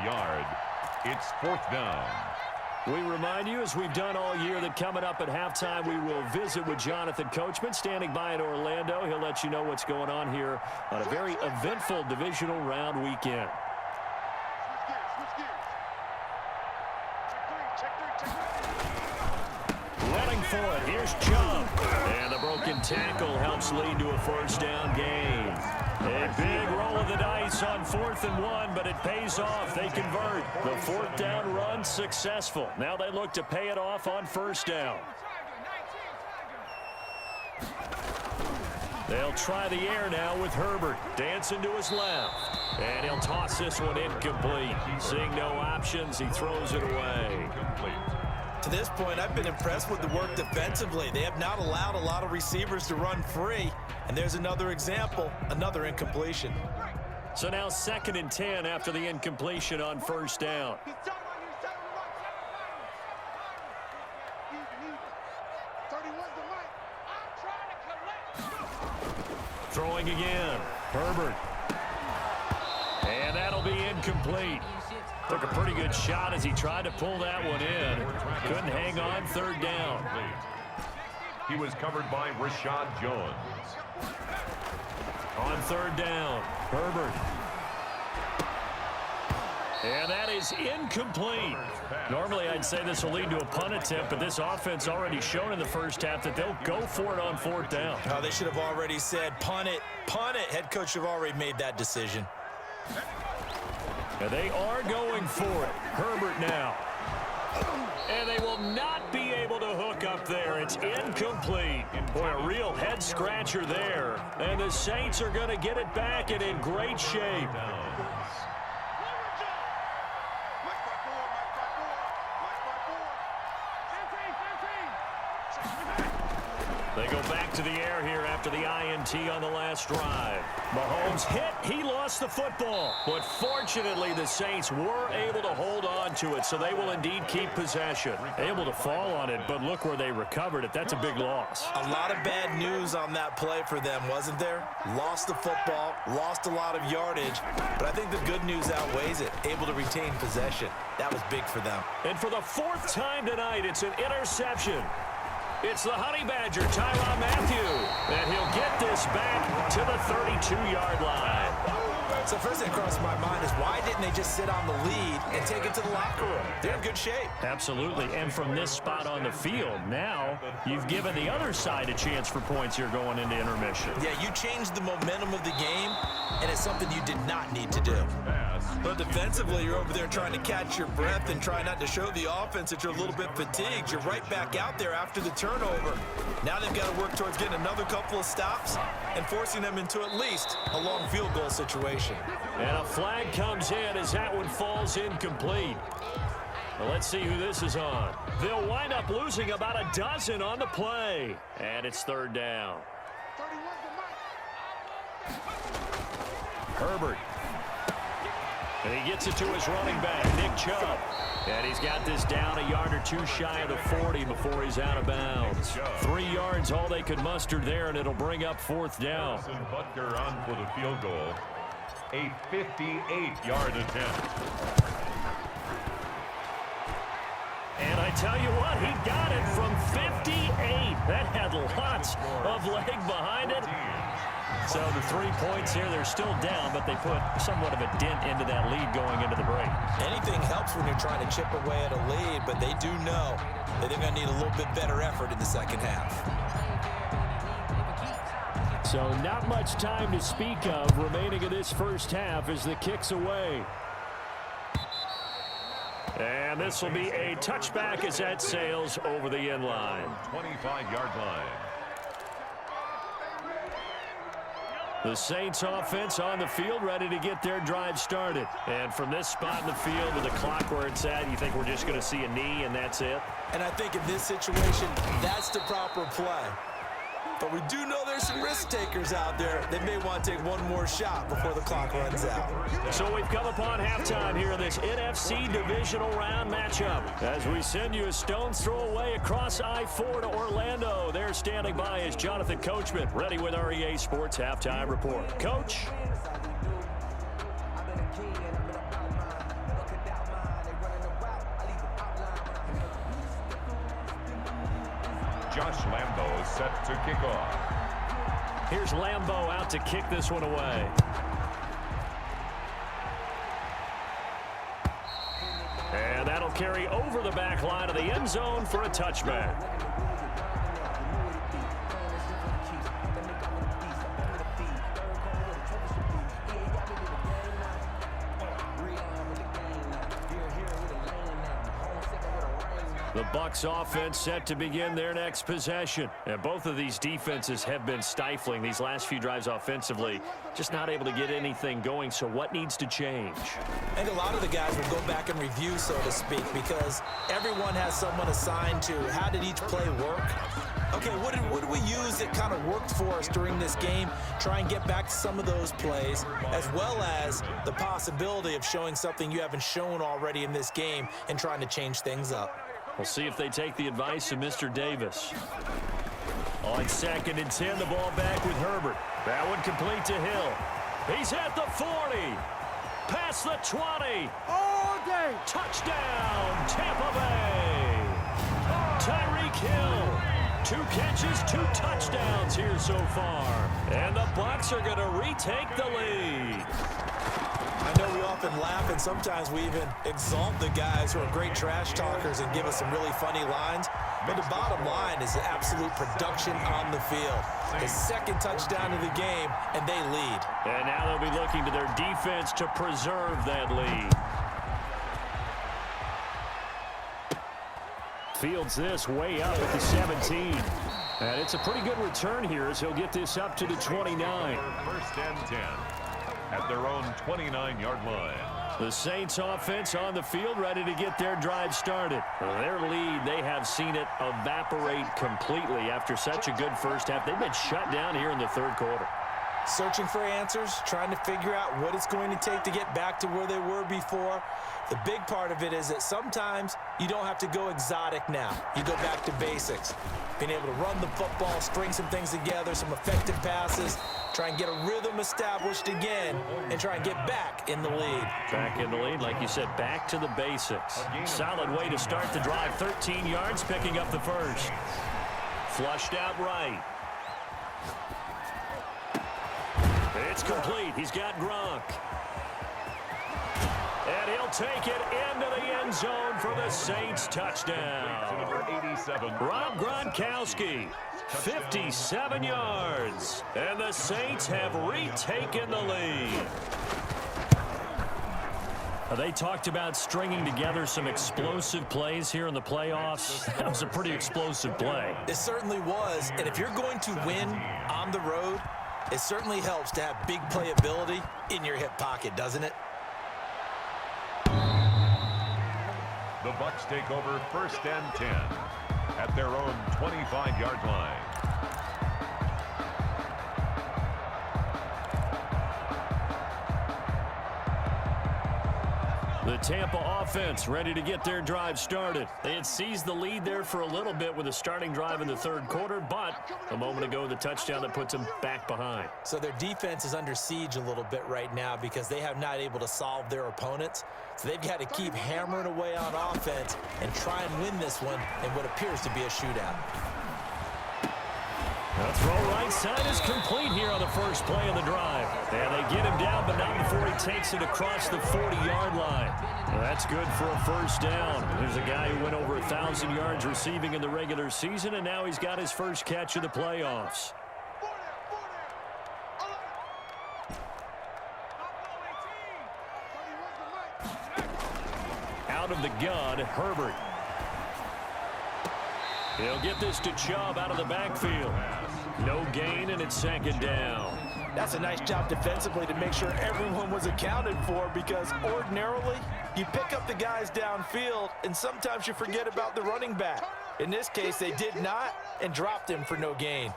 yard. It's 4th down. We remind you, as we've done all year, that coming up at halftime, we will visit with Jonathan Coachman, standing by in Orlando. He'll let you know what's going on here on a very eventful divisional round weekend. Running for it. Here's Chubb. And the broken tackle helps lead to a 1st down gain. A big roll of the dice on 4th and 1, but it pays off. They convert. The 4th down run successful. Now they look to pay it off on 1st down. They'll try the air now with Herbert. Dancing to his left. And he'll toss this one incomplete. Seeing no options, he throws it away. To this point, I've been impressed with the work defensively. They have not allowed a lot of receivers to run free. And there's another example, another incompletion. So now 2nd and 10 after the incompletion on 1st down. Throwing again. Herbert. And that'll be incomplete. Took a pretty good shot as he tried to pull that one in. Couldn't hang on. 3rd down. He was covered by Rashad Jones. On 3rd down, Herbert. And that is incomplete. Normally, I'd say this will lead to a punt attempt, but this offense already shown in the 1st half that they'll go for it on 4th down. Oh, they should have already said, punt it, punt it. Head coach should have already made that decision. And they are going for it. Herbert now. And they will not be able to hook up there. It's incomplete. Boy, a real head-scratcher there. And the Saints are going to get it back and in great shape. They go back to the air here after the INT on the last drive. Mahomes hit. He lost the football. But fortunately, the Saints were able to hold on to it, so they will indeed keep possession. Able to fall on it, but look where they recovered it. That's a big loss. A lot of bad news on that play for them, wasn't there? Lost the football, lost a lot of yardage, but I think the good news outweighs it. Able to retain possession. That was big for them. And for the 4th time tonight, it's an interception. It's the Honey Badger, Tyrann Mathieu, and he'll get this back to the 32-yard line. So first thing that crossed my mind is why didn't they just sit on the lead and take it to the locker room? They're in good shape. Absolutely, and from this spot on the field, now you've given the other side a chance for points here going into intermission. Yeah, you changed the momentum of the game, and it's something you did not need to do. But defensively, you're over there trying to catch your breath and try not to show the offense that you're a little bit fatigued. You're right back out there after the turnover. Now they've got to work towards getting another couple of stops and forcing them into at least a long field goal situation. And a flag comes in as that one falls incomplete. Well, let's see who this is on. They'll wind up losing about a dozen on the play. And it's 3rd down. Herbert. And he gets it to his running back, Nick Chubb. And he's got this down a yard or two shy of the 40 before he's out of bounds. 3 yards, all they could muster there, and it'll bring up 4th down. Butker on for the field goal. A 58-yard attempt. And I tell you what, he got it from 58. That had lots of leg behind it. So the 3 points here, they're still down, but they put somewhat of a dent into that lead going into the break. Anything helps when you're trying to chip away at a lead, but they do know that they're going to need a little bit better effort in the 2nd half. So not much time to speak of remaining in this 1st half as the kick's away. And this will be a touchback as that sails over the end line. 25-yard line. The Saints offense on the field ready to get their drive started. And from this spot in the field with the clock where it's at, you think we're just going to see a knee and that's it? And I think in this situation, that's the proper play. But we do know there's some risk takers out there. They may want to take one more shot before the clock runs out. So we've come upon halftime here in this NFC divisional round matchup. As we send you a stone's throw away across I-4 to Orlando. There standing by is Jonathan Coachman, ready with our EA Sports Halftime Report. Coach? Josh Lambo is set to kick off. Here's Lambo out to kick this one away. And that'll carry over the back line of the end zone for a touchback. The Bucs offense set to begin their next possession. And both of these defenses have been stifling these last few drives offensively. Just not able to get anything going, so what needs to change? I think a lot of the guys will go back and review, so to speak, because everyone has someone assigned to how did each play work. Okay, what did we use that kind of worked for us during this game? Try and get back to some of those plays, as well as the possibility of showing something you haven't shown already in this game and trying to change things up. We'll see if they take the advice of Mr. Davis. On 2nd and 10, the ball back with Herbert. That one complete to Hill. He's at the 40. Past the 20. All day. Touchdown, Tampa Bay. Tyreek Hill. 2 catches, 2 touchdowns here so far. And the Bucs are going to retake the lead. I know we often laugh, and sometimes we even exalt the guys who are great trash talkers and give us some really funny lines. But the bottom line is the absolute production on the field. His 2nd touchdown of the game, and they lead. And now they'll be looking to their defense to preserve that lead. Fields this way up at the 17. And it's a pretty good return here as he'll get this up to the 29. 1st and 10 at their own 29-yard line. The Saints offense on the field ready to get their drive started. Their lead, they have seen it evaporate completely after such a good first half. They've been shut down here in the 3rd quarter. Searching for answers, trying to figure out what it's going to take to get back to where they were before. The big part of it is that sometimes you don't have to go exotic now. You go back to basics. Being able to run the football, string some things together, some effective passes, try and get a rhythm established again, and try and get back in the lead. Back in the lead, like you said, back to the basics. Solid way to start the drive. 13 yards, picking up the first. Flushed out right. It's complete. He's got Gronk. And he'll take it into the end zone for the Saints touchdown. Number 87. Rob Gronkowski, 57 yards. And the Saints have retaken the lead. They talked about stringing together some explosive plays here in the playoffs. That was a pretty explosive play. It certainly was. And if you're going to win on the road, it certainly helps to have big playability in your hip pocket, doesn't it? The Bucs take over 1st and 10 at their own 25-yard line. The Tampa offense ready to get their drive started. They had seized the lead there for a little bit with a starting drive in the 3rd quarter, but a moment ago the touchdown that puts them back behind. So their defense is under siege a little bit right now because they have not able to solve their opponents. So they've got to keep hammering away on offense and try and win this one in what appears to be a shootout. The throw right side is complete here on the first play of the drive. And they get him down, but not before he takes it across the 40-yard line. Well, that's good for a first down. There's a guy who went over 1,000 yards receiving in the regular season, and now he's got his first catch of the playoffs. Out of the gun, Herbert. He'll get this to Chubb out of the backfield. No gain, and it's 2nd down. That's a nice job defensively to make sure everyone was accounted for, because ordinarily you pick up the guys downfield and sometimes you forget about the running back. In this case, they did not and dropped him for no gain.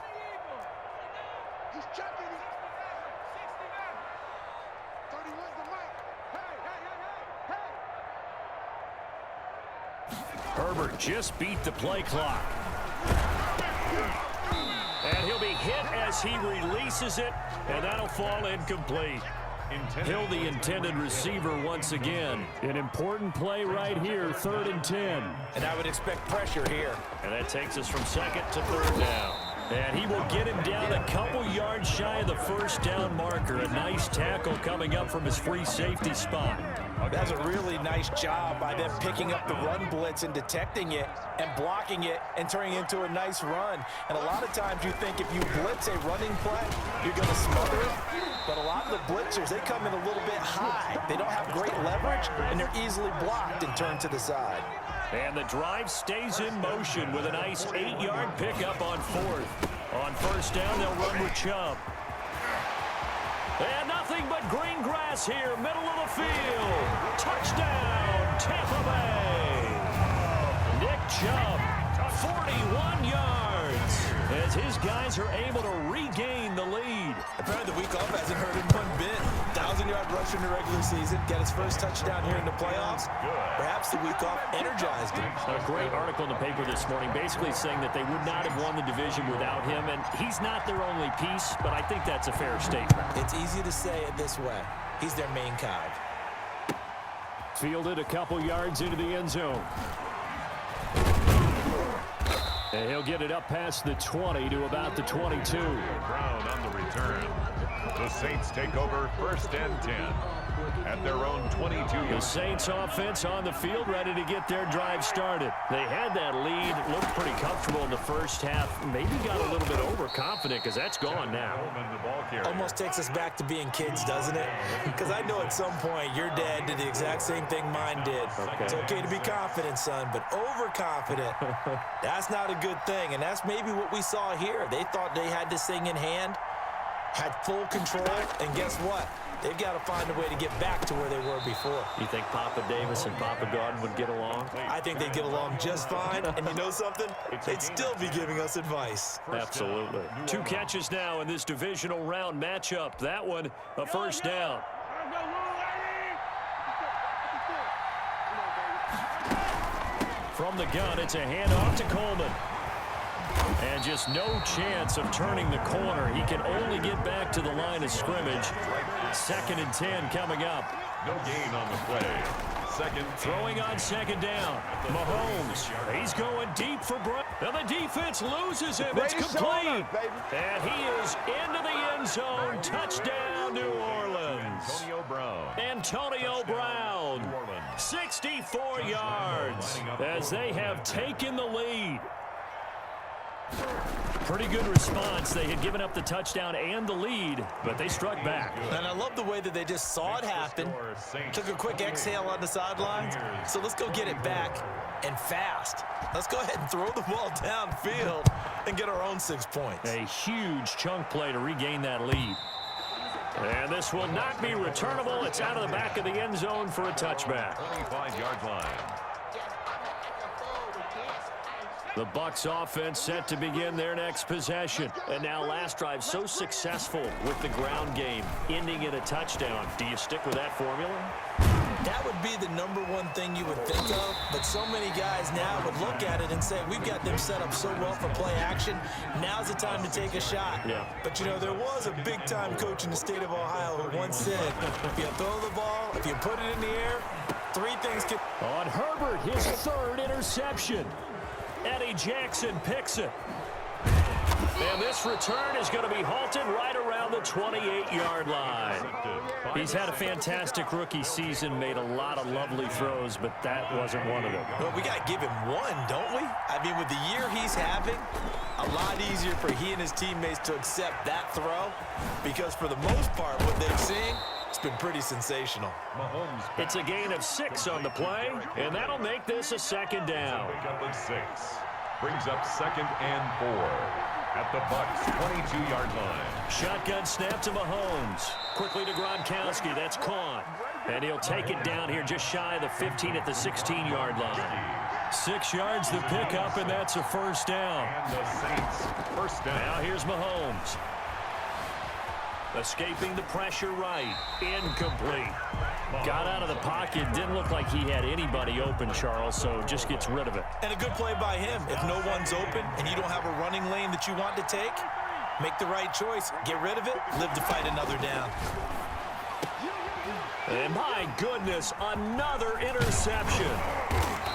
Herbert just beat the play clock. And he'll be hit as he releases it, and that'll fall incomplete. Hill, the intended receiver once again. An important play right here, 3rd and 10. And I would expect pressure here. And that takes us from 2nd to 3rd down. And he will get him down a couple yards shy of the 1st down marker. A nice tackle coming up from his free safety spot. That's a really nice job by them picking up the run blitz and detecting it and blocking it and turning it into a nice run. And a lot of times you think if you blitz a running play, you're going to smother it. But a lot of the blitzers, they come in a little bit high. They don't have great leverage, and they're easily blocked and turned to the side. And the drive stays in motion with a nice 8-yard pickup on 4th. On 1st down, they'll run with Chubb. And nothing but green grass here, middle of the field. Touchdown, Tampa Bay. Nick Chubb, 41 yards, as his guys are able to regain the lead. Apparently the week off hasn't hurt him one bit. 1,000-yard rush in the regular season, get his first touchdown here in the playoffs. Perhaps the week off energized him. A great article in the paper this morning basically saying that they would not have won the division without him, and he's not their only piece, but I think that's a fair statement. It's easy to say it this way. He's their main cog. Fielded a couple yards into the end zone. And he'll get it up past the 20 to about the 22. Brown on the return. The Saints take over 1st and 10 at their own 22. The Saints offense on the field, ready to get their drive started. They had that lead, looked pretty comfortable in the first half. Maybe got a little bit overconfident because that's gone now. Almost takes us back to being kids, doesn't it? Because I know at some point your dad did the exact same thing mine did. Okay. It's okay to be confident, son, but overconfident, that's not a good thing. And that's maybe what we saw here. They thought they had this thing in hand, had full control, and guess what? They've got to find a way to get back to where they were before. You think Papa Davis and Papa Gordon would get along? I think they'd get along just fine, and you know something? They'd still be giving us advice. Absolutely. 2 catches now in this divisional round matchup. That one, a 1st down. From the gun, it's a handoff to Coleman. And just no chance of turning the corner. He can only get back to the line of scrimmage. 2nd and 10 coming up. No gain on the play. Throwing on 2nd down. Mahomes, he's going deep for Brown. And the defense loses him. It's complete. And he is into the end zone. Touchdown, New Orleans. Antonio Brown, 64 yards as they have taken the lead. Pretty good response. They had given up the touchdown and the lead, but they struck back. And I love the way that they just saw it happen, took a quick exhale on the sidelines. So let's go get it back and fast. Let's go ahead and throw the ball downfield and get our own 6 points. A huge chunk play to regain that lead. And this will not be returnable. It's out of the back of the end zone for a touchback. 25-yard line. The Bucs offense set to begin their next possession. And now last drive so successful with the ground game, ending in a touchdown. Do you stick with that formula? That would be the #1 thing you would think of, but so many guys now would look at it and say, we've got them set up so well for play action, now's the time to take a shot. Yeah. But, you know, there was a big-time coach in the state of Ohio who once said, if you throw the ball, if you put it in the air, 3 things can... On Herbert, his 3rd interception. Eddie Jackson picks it. And this return is going to be halted right around the 28-yard line. He's had a fantastic rookie season, made a lot of lovely throws, but that wasn't one of them. Well, we got to give him one, don't we? I mean, with the year he's having, a lot easier for he and his teammates to accept that throw, because for the most part, what they've seen, it's been pretty sensational. It's a gain of 6 on the play, and that'll make this a 2nd down. Brings up 2nd and 4 at the Bucs' 22-yard line. Shotgun snap to Mahomes. Quickly to Gronkowski. That's caught. And he'll take it down here just shy of the 15 at the 16-yard line. 6 yards the pickup, and that's a 1st down. And the Saints, 1st down. Now here's Mahomes. Escaping the pressure right. Incomplete. Got out of the pocket. Didn't look like he had anybody open, Charles, so just gets rid of it. And a good play by him. If no one's open and you don't have a running lane that you want to take, make the right choice. Get rid of it. Live to fight another down. And my goodness, another interception.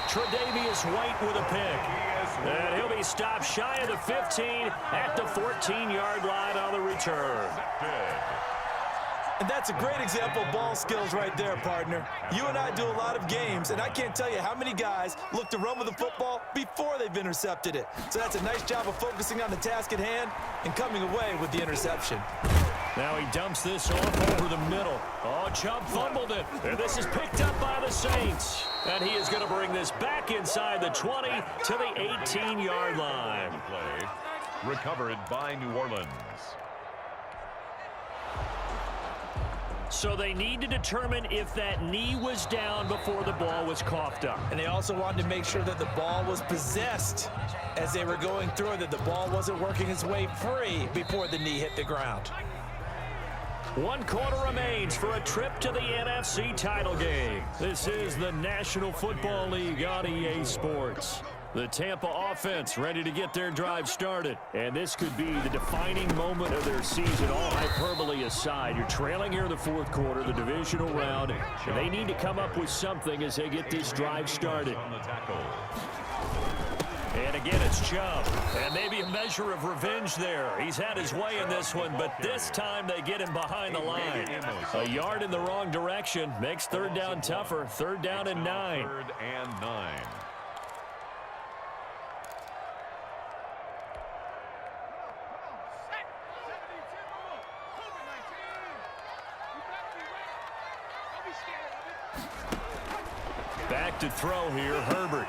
Tre'Davious White with a pick. And he'll be stopped shy of the 15 at the 14-yard line on the return. And that's a great example of ball skills right there, partner. You and I do a lot of games, and I can't tell you how many guys look to run with the football before they've intercepted it. So that's a nice job of focusing on the task at hand and coming away with the interception. Now he dumps this off over the middle. Oh, Chubb fumbled it. And this is picked up by the Saints. And he is going to bring this back inside the 20 to the 18-yard line. Play recovered by New Orleans. So they need to determine if that knee was down before the ball was coughed up. And they also wanted to make sure that the ball was possessed as they were going through it, that the ball wasn't working its way free before the knee hit the ground. 1 quarter remains for a trip to the NFC title game. This is the National Football League on EA Sports. The Tampa offense ready to get their drive started. And this could be the defining moment of their season, all hyperbole aside. You're trailing here in the 4th quarter, the divisional round, and they need to come up with something as they get this drive started. And again, it's Chubb. And maybe a measure of revenge there. He's had his way in this one, but this time they get him behind the line. A yard in the wrong direction makes 3rd down tougher. 3rd down and 9. 3rd and 9. Back to throw here, Herbert.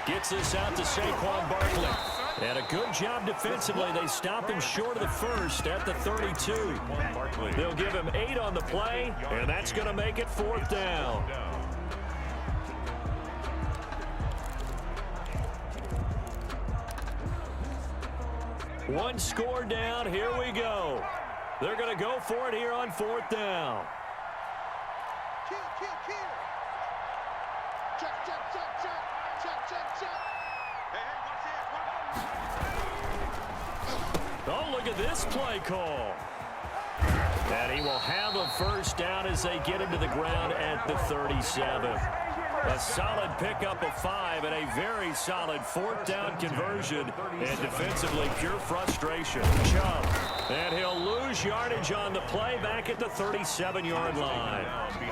Gets this out to Saquon Barkley. And a good job defensively. They stop him short of the 1st at the 32. They'll give him 8 on the play, and that's going to make it 4th down. One score down. Here we go. They're going to go for it here on 4th down. Oh, look at this play call. And he will have a 1st down as they get into the ground at the 37. A solid pickup of 5 and a very solid 4th down conversion. And defensively, pure frustration. Chubb. And he'll lose yardage on the play back at the 37-yard line.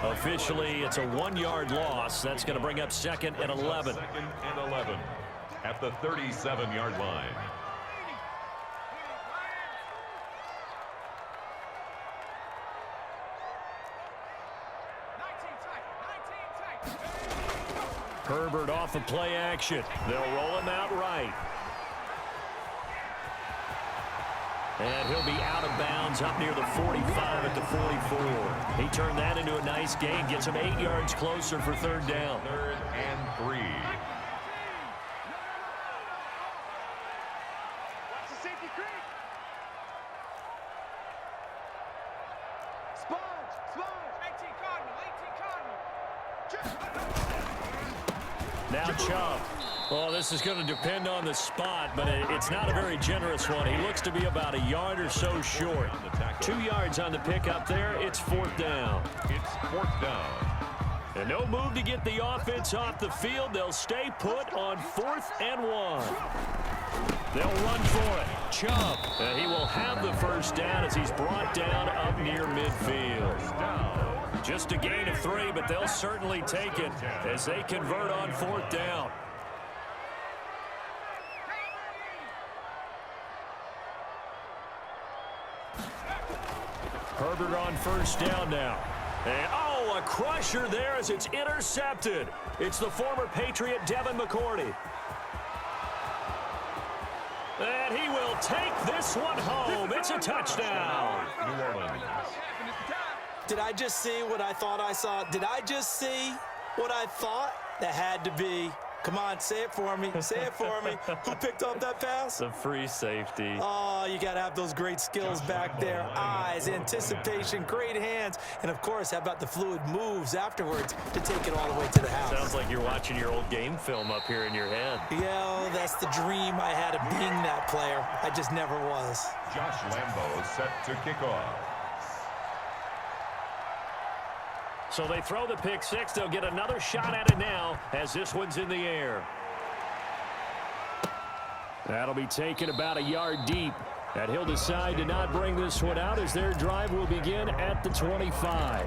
Officially, it's a 1-yard loss. That's going to bring up 2nd and 11. 2nd and 11 at the 37-yard line. Herbert off of play action. They'll roll him out right. And he'll be out of bounds up near the 45 at the 44. He turned that into a nice gain. Gets him 8 yards closer for 3rd down. 3rd and 3. Now Chubb. Oh, this is going to depend on the spot, but it's not a very generous one. He looks to be about a yard or so short. 2 yards on the pickup there. It's 4th down. It's 4th down. And no move to get the offense off the field. They'll stay put on 4th and 1. They'll run for it. Chubb. And he will have the 1st down as he's brought down up near midfield. Just a gain of 3, but they'll certainly take it as they convert on 4th down. Herbert on 1st down now. And, oh, a crusher there as it's intercepted. It's the former Patriot Devin McCourty. And he will take this one home. It's a touchdown. New Orleans. Did I just see what I thought I saw? Did I just see what I thought? That had to be. Come on, say it for me. Say it for me. Who picked up that pass? The free safety. Oh, you got to have those great skills back there. Eyes, anticipation, great hands. And, of course, how about the fluid moves afterwards to take it all the way to the house? Sounds like you're watching your old game film up here in your head. Yeah, that's the dream I had of being that player. I just never was. Josh Lambo set to kick off. So they throw the pick six. They'll get another shot at it now as this one's in the air. That'll be taken about a yard deep. And he'll decide to not bring this one out as their drive will begin at the 25.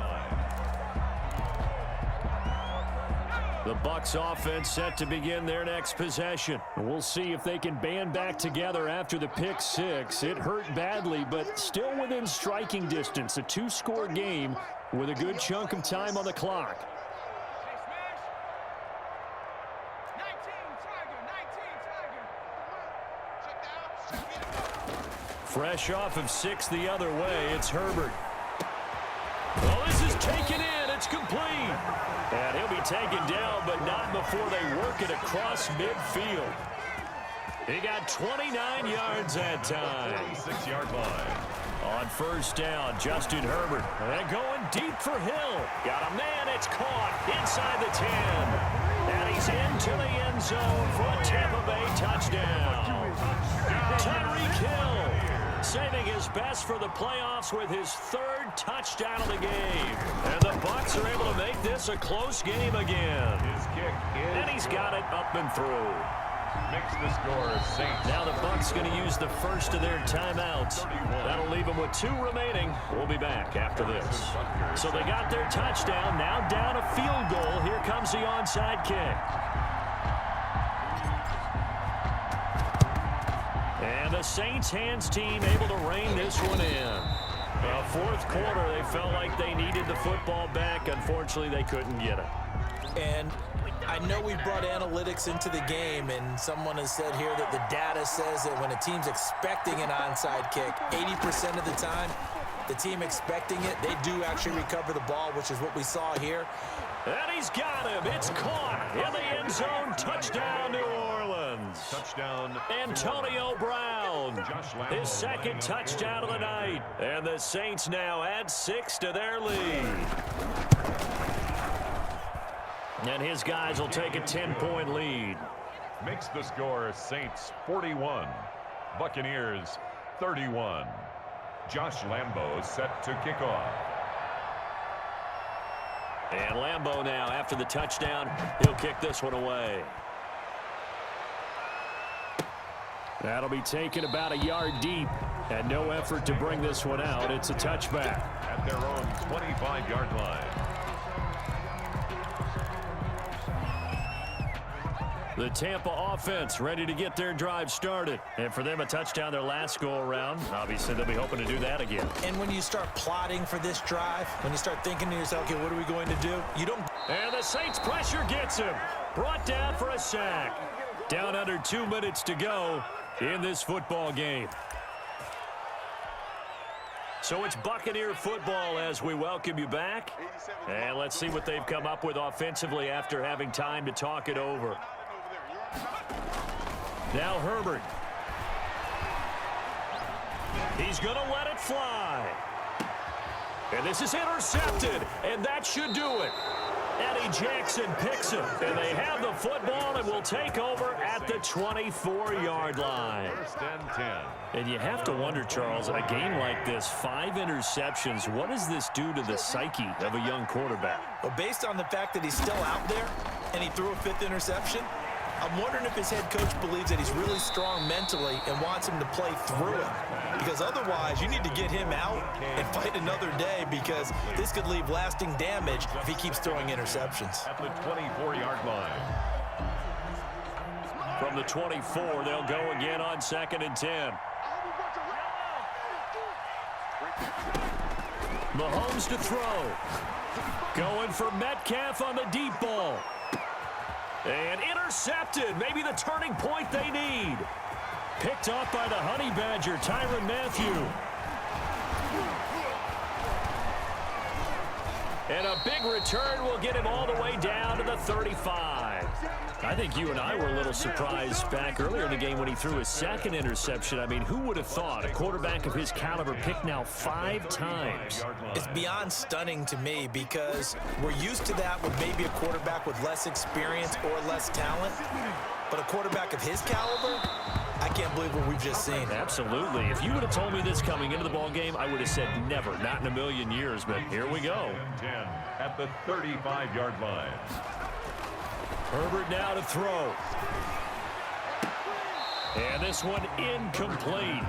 The Bucs offense set to begin their next possession. We'll see if they can band back together after the pick six. It hurt badly, but still within striking distance. A two-score game with a good chunk of time on the clock. Fresh off of six the other way, it's Herbert. Well, this is taken in. It's complete. And he'll be taken down, but not before they work it across midfield. He got 29 yards that time. 46-yard line. On first down, Justin Herbert. And going deep for Hill. Got a man, it's caught inside the 10. And he's into the end zone for a Tampa Bay touchdown. Tyreek Hill saving his best for the playoffs with his third touchdown of the game. And the Bucs are able to make this a close game again. His kick is And he's got it up and through. Makes the score Saints. Now the Bucs going to use the first of their timeouts. That'll leave them with 2 remaining. We'll be back after this. So they got their touchdown. Now down a field goal. Here comes the onside kick. And the Saints hands team able to rein this one in. Fourth quarter, they felt like they needed the football back. Unfortunately, they couldn't get it. And I know we brought analytics into the game, and someone has said here that the data says that when a team's expecting an onside kick, 80% of the time, the team expecting it, they do actually recover the ball, which is what we saw here. And he's got him. It's caught in the end zone. Touchdown, New Orleans. Touchdown. Antonio Brown. His second touchdown of the night. And the Saints now add 6 to their lead. And his guys will take a 10-point lead. Makes the score Saints 41. Buccaneers 31. Josh Lambo set to kick off. And Lambo now, after the touchdown, he'll kick this one away. That'll be taken about a yard deep. And no effort to bring this one out. It's a touchback. At their own 25-yard line. The Tampa offense ready to get their drive started. And for them, a touchdown their last go-around. Obviously, they'll be hoping to do that again. And when you start plotting for this drive, when you start thinking to yourself, okay, what are we going to do? You don't. And the Saints pressure gets him. Brought down for a sack. Down under 2 minutes to go in this football game. So it's Buccaneer football as we welcome you back. And let's see what they've come up with offensively after having time to talk it over. Now Herbert. He's going to let it fly. And this is intercepted, and that should do it. Eddie Jackson picks him, and they have the football and will take over at the 24-yard line. First and 10. And you have to wonder, Charles, a game like this, 5 interceptions, what does this do to the psyche of a young quarterback? Well, based on the fact that he's still out there and he threw a 5th interception, I'm wondering if his head coach believes that he's really strong mentally and wants him to play through it. Because otherwise, you need to get him out and fight another day because this could leave lasting damage if he keeps throwing interceptions. At the 24-yard line. From the 24, they'll go again on 2nd and 10. Mahomes to throw. Going for Metcalf on the deep ball. And intercepted. Maybe the turning point they need. Picked off by the Honey Badger, Tyrann Mathieu. And a big return will get him all the way down to the 35. I think you and I were a little surprised back earlier in the game when he threw his 2nd interception. I mean, who would have thought a quarterback of his caliber picked now 5 times? It's beyond stunning to me because we're used to that with maybe a quarterback with less experience or less talent. But a quarterback of his caliber, I can't believe what we've just seen. Absolutely. If you would have told me this coming into the ball game, I would have said never, not in a million years, but here we go. 10 at the 35-yard line. Herbert now to throw. And this one incomplete.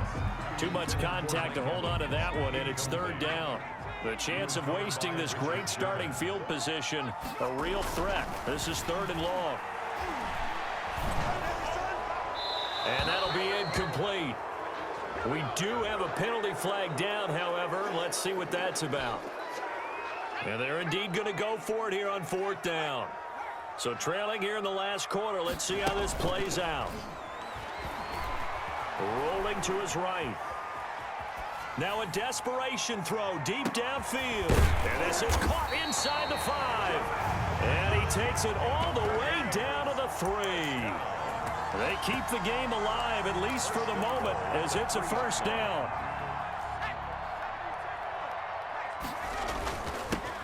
Too much contact to hold on to that one, and it's third down. The chance of wasting this great starting field position, a real threat. This is third and long. And that'll be incomplete. We do have a penalty flag down, however. Let's see what that's about. And they're indeed going to go for it here on fourth down. So trailing here in the last quarter, let's see how this plays out. Rolling to his right. Now a desperation throw deep downfield. And this is caught inside the 5. And he takes it all the way down to the 3. They keep the game alive, at least for the moment, as it's a first down.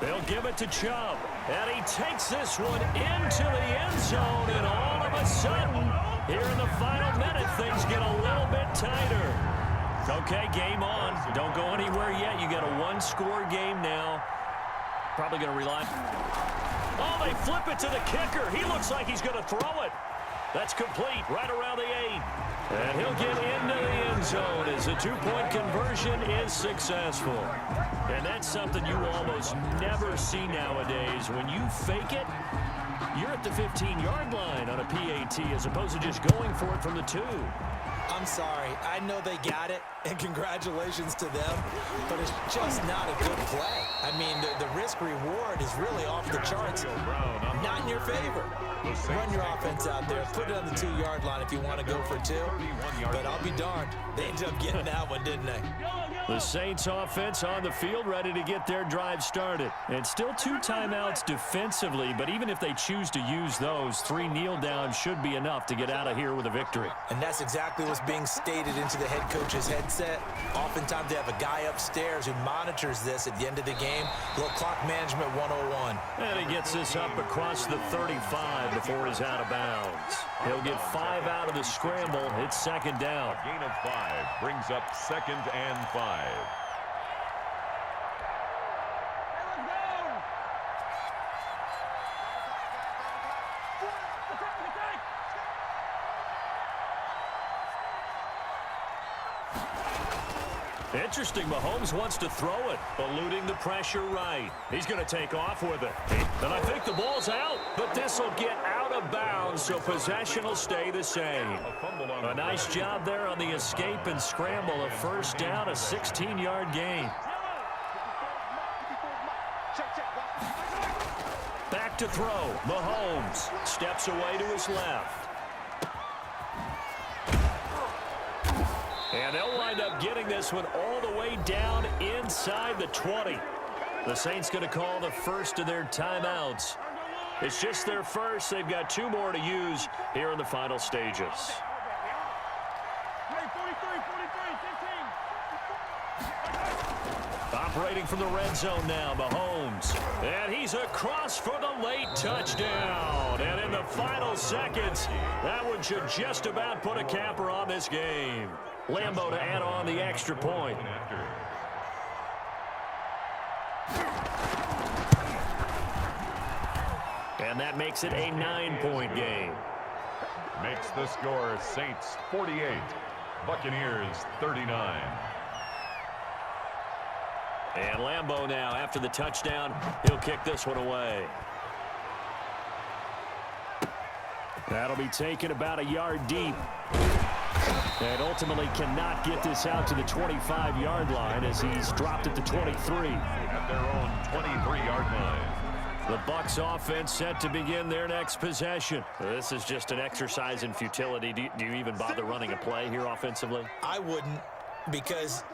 They'll give it to Chubb. And he takes this one into the end zone. And all of a sudden, here in the final minute, things get a little bit tighter. Okay, game on. Don't go anywhere yet. You got a one-score game now. Probably going to rely. Oh, they flip it to the kicker. He looks like he's going to throw it. That's complete, right around the 8. And he'll get into the end zone as the two-point conversion is successful. And that's something you almost never see nowadays. When you fake it, you're at the 15-yard line on a PAT as opposed to just going for it from the 2. I'm sorry. I know they got it, and congratulations to them, but it's just not a good play. I mean, the risk-reward is really off the charts. Not in your favor. Run your offense out there. Put it on the 2-yard line if you want to go for 2. But I'll be darned. They ended up getting that one, didn't they? The Saints offense on the field ready to get their drive started. And still 2 timeouts defensively, but even if they choose to use those, 3 kneel downs should be enough to get out of here with a victory. And that's exactly what's being stated into the head coach's headset. Oftentimes they have a guy upstairs who monitors this at the end of the game. Little clock management 101. And he gets this up across the 35 before he's out of bounds. He'll get 5 out of the scramble. It's second down. A gain of 5 brings up 2nd and 5. Interesting, Mahomes wants to throw it, eluding the pressure right. He's going to take off with it. And I think the ball's out, but this will get out of bounds, so possession will stay the same. A nice job there on the escape and scramble. A first down, a 16-yard gain. Back to throw. Mahomes steps away to his left. And they'll wind up getting this one all the way down inside the 20. The Saints going to call the first of their timeouts. It's just their first. They've got 2 more to use here in the final stages. Operating from the red zone now, Mahomes. And he's across for the late touchdown. And in the final seconds, that one should just about put a capper on this game. Lambeau to add on the extra point. And that makes it a 9-point game. Makes the score Saints 48, Buccaneers 39. And Lambeau now, after the touchdown, he'll kick this one away. That'll be taken about a yard deep. And ultimately cannot get this out to the 25-yard line as he's dropped at the 23. At their own 23-yard line. The Bucs offense set to begin their next possession. This is just an exercise in futility. Do you even bother running a play here offensively? I wouldn't, because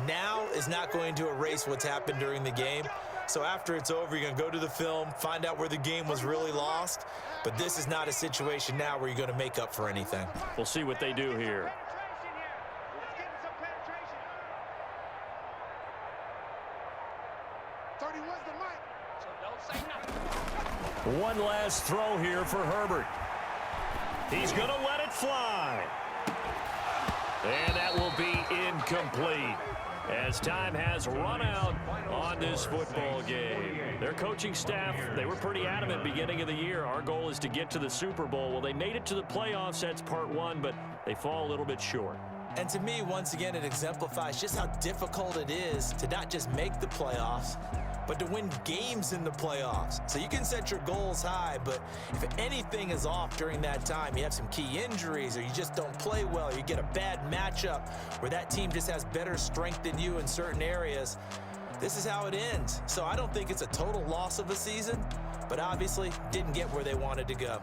now is not going to erase what's happened during the game. So after it's over, you're going to go to the film, find out where the game was really lost. But this is not a situation now where you're going to make up for anything. We'll see what they do here. One last throw here for Herbert. He's going to let it fly. And that will be incomplete, as time has run out on this football game. Their coaching staff, they were pretty adamant beginning of the year. Our goal is to get to the Super Bowl. Well, they made it to the playoffs. That's part one, but they fall a little bit short. And to me, once again, it exemplifies just how difficult it is to not just make the playoffs, but to win games in the playoffs. So you can set your goals high, but if anything is off during that time, you have some key injuries or you just don't play well, you get a bad matchup where that team just has better strength than you in certain areas, this is how it ends. So I don't think it's a total loss of a season, but obviously didn't get where they wanted to go.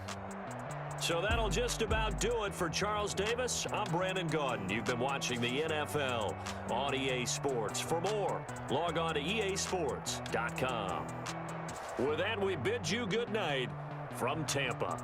So that'll just about do it for Charles Davis. I'm Brandon Gaudin. You've been watching the NFL on EA Sports. For more, log on to easports.com. With that, we bid you good night from Tampa.